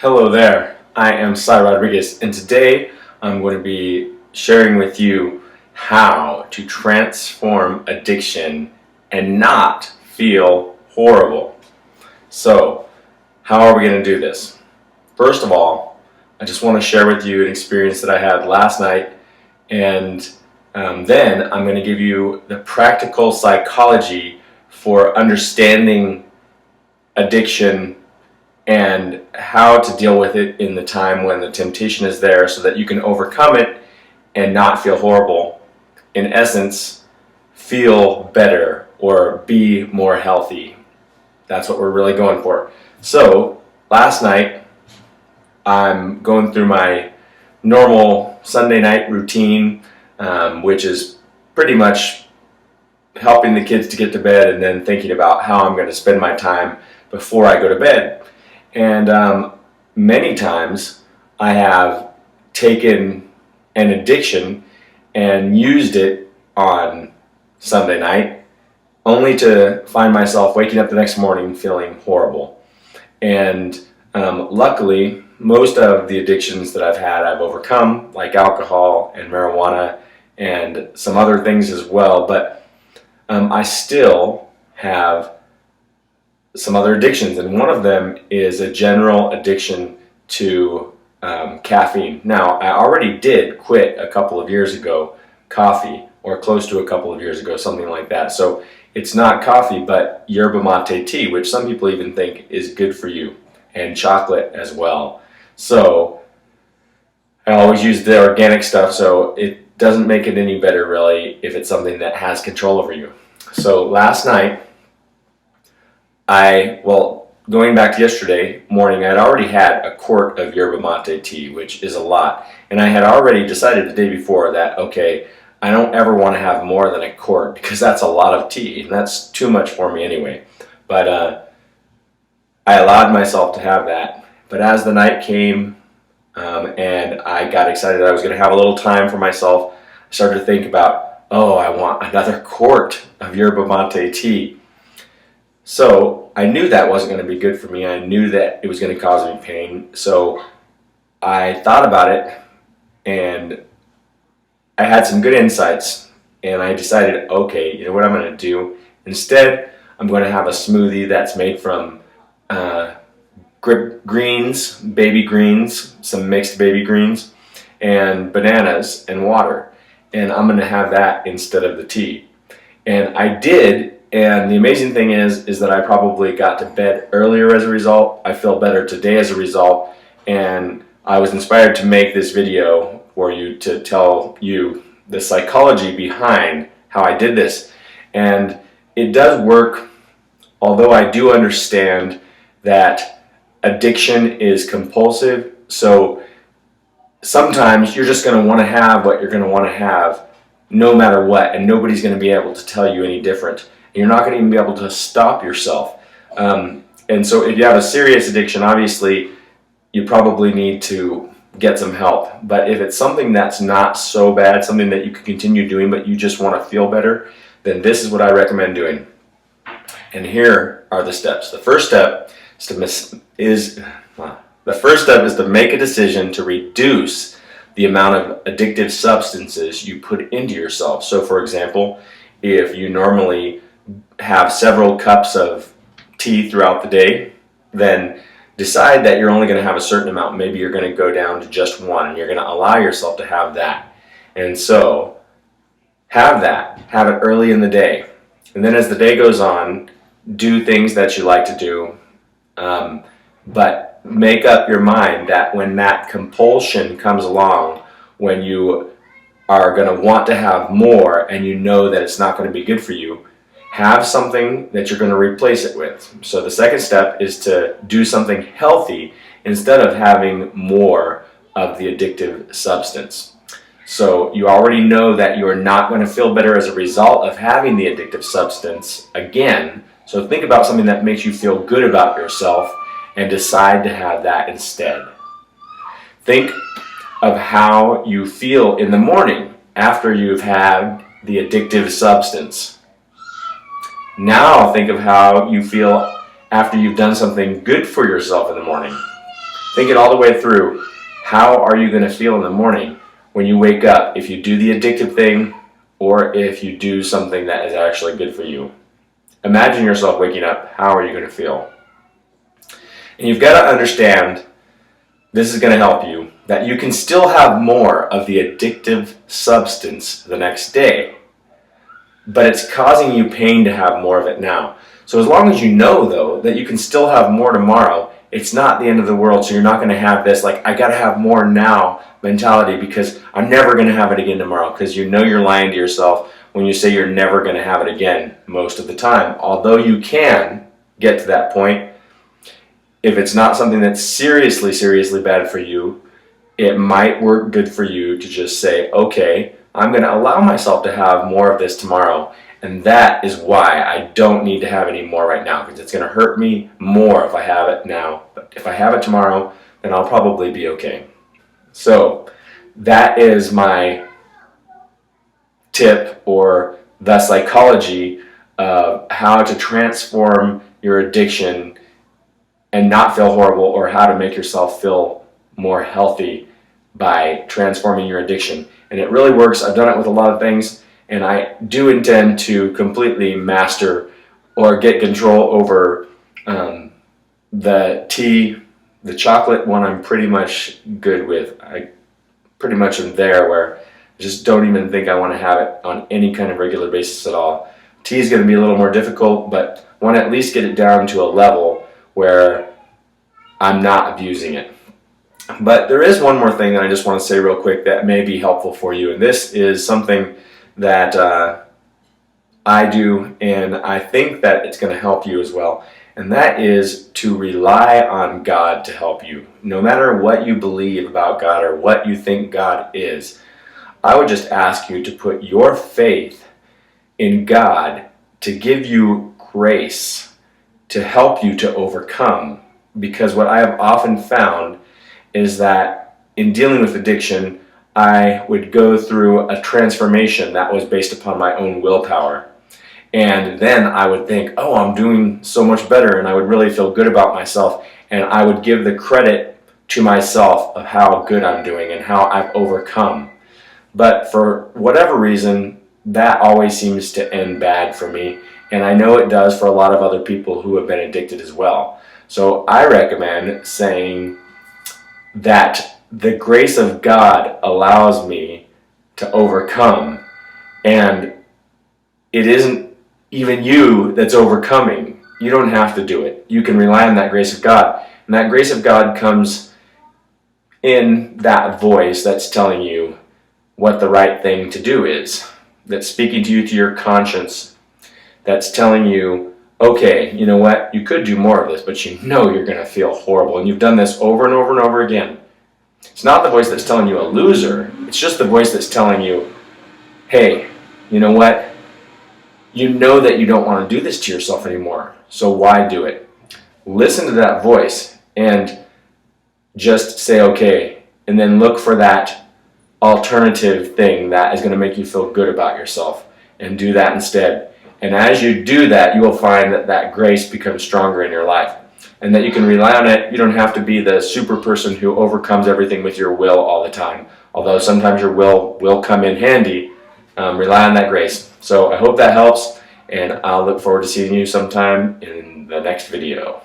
Hello there, I am Cy Rodriguez, and today I'm going to be sharing with you how to transform addiction and not feel horrible. So, how are we going to do this? First of all, I just want to share with you an experience that I had last night, and then I'm going to give you the practical psychology for understanding addiction and how to deal with it in the time when the temptation is there so that you can overcome it and not feel horrible. In essence, feel better or be more healthy. That's what we're really going for. So, last night, I'm going through my normal Sunday night routine, which is pretty much helping the kids to get to bed and then thinking about how I'm going to spend my time before I go to bed. And many times I have taken an addiction and used it on Sunday night, only to find myself waking up the next morning feeling horrible. And luckily, most of the addictions that I've had I've overcome, like alcohol and marijuana and some other things as well, but I still have some other addictions, and one of them is a general addiction to caffeine. Now, I already did quit a couple of years ago coffee, or close to a couple of years ago, something like that. So it's not coffee, but yerba mate tea, which some people even think is good for you, and chocolate as well. So I always use the organic stuff, so it doesn't make it any better really if it's something that has control over you. So last night, going back to yesterday morning, I had already had a quart of yerba mate tea, which is a lot. And I had already decided the day before that, okay, I don't ever want to have more than a quart because that's a lot of tea, and that's too much for me anyway. But I allowed myself to have that. But as the night came and I got excited that I was going to have a little time for myself, I started to think about, oh, I want another quart of yerba mate tea. So I knew that wasn't going to be good for me. I knew that it was going to cause me pain. So I thought about it, and I had some good insights, and I decided, okay, you know what I'm going to do? Instead, I'm going to have a smoothie that's made from greens, baby greens, some mixed baby greens, and bananas and water. And I'm going to have that instead of the tea. And I did. And the amazing thing is that I probably got to bed earlier as a result. I feel better today as a result. And I was inspired to make this video for you to tell you the psychology behind how I did this. And it does work, although I do understand that addiction is compulsive. So sometimes you're just going to want to have what you're going to want to have no matter what. And nobody's going to be able to tell you any different. You're not going to even be able to stop yourself. And so if you have a serious addiction, obviously, you probably need to get some help. But if it's something that's not so bad, something that you can continue doing, but you just want to feel better, then this is what I recommend doing. And here are the steps. The first step is to make a decision to reduce the amount of addictive substances you put into yourself. So for example, if you normally have several cups of tea throughout the day, then decide that you're only going to have a certain amount. Maybe you're going to go down to just one, and you're going to allow yourself to have that. And so have it early in the day. And then as the day goes on, do things that you like to do, but make up your mind that when that compulsion comes along, when you are going to want to have more and you know that it's not going to be good for you, have something that you're going to replace it with. So the second step is to do something healthy instead of having more of the addictive substance. So you already know that you are not going to feel better as a result of having the addictive substance again. So think about something that makes you feel good about yourself and decide to have that instead. Think of how you feel in the morning after you've had the addictive substance. Now think of how you feel after you've done something good for yourself in the morning. Think it all the way through. How are you going to feel in the morning when you wake up if you do the addictive thing or if you do something that is actually good for you? Imagine yourself waking up. How are you going to feel? And you've got to understand, this is going to help you, that you can still have more of the addictive substance the next day, but it's causing you pain to have more of it now. So as long as you know, though, that you can still have more tomorrow, it's not the end of the world. So you're not going to have this, like, I got to have more now mentality because I'm never going to have it again tomorrow, because you know you're lying to yourself when you say you're never going to have it again most of the time. Although you can get to that point, if it's not something that's seriously, seriously bad for you, it might work good for you to just say, okay, I'm going to allow myself to have more of this tomorrow. And that is why I don't need to have any more right now, because it's going to hurt me more if I have it now. But if I have it tomorrow, then I'll probably be okay. So that is my tip, or the psychology of how to transform your addiction and not feel horrible, or how to make yourself feel more healthy by transforming your addiction. And it really works. I've done it with a lot of things, and I do intend to completely master or get control over the tea. The chocolate one I'm pretty much good with. I pretty much am there where I just don't even think I want to have it on any kind of regular basis at all. Tea is going to be a little more difficult, but I want to at least get it down to a level where I'm not abusing it. But there is one more thing that I just want to say real quick that may be helpful for you, and this is something that I do, and I think that it's going to help you as well, and that is to rely on God to help you. No matter what you believe about God or what you think God is, I would just ask you to put your faith in God to give you grace to help you to overcome. Because what I have often found is that in dealing with addiction, I would go through a transformation that was based upon my own willpower. And then I would think, oh, I'm doing so much better, and I would really feel good about myself, and I would give the credit to myself of how good I'm doing and how I've overcome. But for whatever reason, that always seems to end bad for me, and I know it does for a lot of other people who have been addicted as well. So I recommend saying that the grace of God allows me to overcome, and it isn't even you that's overcoming. You don't have to do it. You can rely on that grace of God, and that grace of God comes in that voice that's telling you what the right thing to do is, that's speaking to you, to your conscience, that's telling you, okay, you know what, you could do more of this, but you know you're going to feel horrible, and you've done this over and over and over again. It's not the voice that's telling you a loser, it's just the voice that's telling you, hey, you know what, you know that you don't want to do this to yourself anymore, so why do it? Listen to that voice and just say okay, and then look for that alternative thing that is going to make you feel good about yourself, and do that instead. And as you do that, you will find that that grace becomes stronger in your life, and that you can rely on it. You don't have to be the super person who overcomes everything with your will all the time, although sometimes your will come in handy. Rely on that grace. So I hope that helps, and I'll look forward to seeing you sometime in the next video.